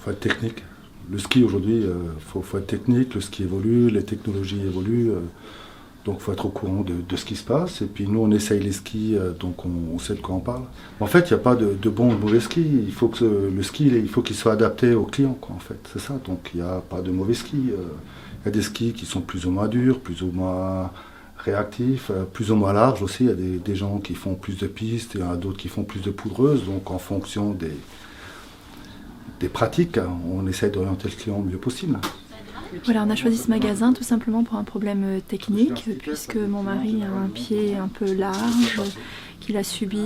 faut être technique. Le ski aujourd'hui, faut être technique, le ski évolue, les technologies évoluent, donc il faut être au courant de ce qui se passe. Et puis nous, on essaye les skis, donc on sait de quoi on parle. En fait, il n'y a pas de bon ou de mauvais ski. Il faut que le ski, il faut qu'il soit adapté au client, quoi, en fait. C'est ça, donc il n'y a pas de mauvais ski. Il y a des skis qui sont plus ou moins durs, plus ou moins réactifs, plus ou moins larges aussi. Il y a des gens qui font plus de pistes, et il y en a d'autres qui font plus de poudreuses. Donc en fonction des pratiques, on essaie d'orienter le client le mieux possible. Voilà, on a choisi ce magasin tout simplement pour un problème technique, puisque mon mari a un pied un peu large, qu'il a subi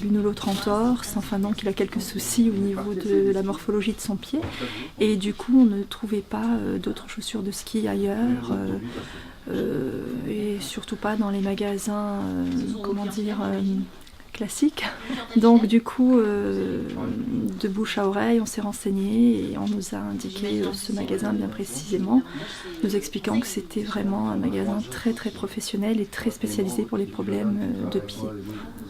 l'une ou l'autre entorse, enfin donc il a quelques soucis au niveau de la morphologie de son pied. Et du coup, on ne trouvait pas d'autres chaussures de ski ailleurs, et surtout pas dans les magasins, classique. Donc du coup, de bouche à oreille, on s'est renseigné et on nous a indiqué ce magasin bien précisément, nous expliquant que c'était vraiment un magasin très très professionnel et très spécialisé pour les problèmes de pied.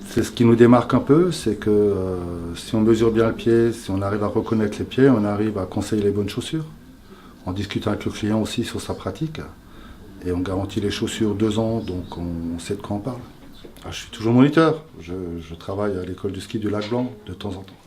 C'est ce qui nous démarque un peu, c'est que si on mesure bien le pied, si on arrive à reconnaître les pieds, on arrive à conseiller les bonnes chaussures, en discutant avec le client aussi sur sa pratique, et on garantit les chaussures 2 ans, donc on sait de quoi on parle. Je suis toujours moniteur, je travaille à l'école de ski du Lac Blanc de temps en temps.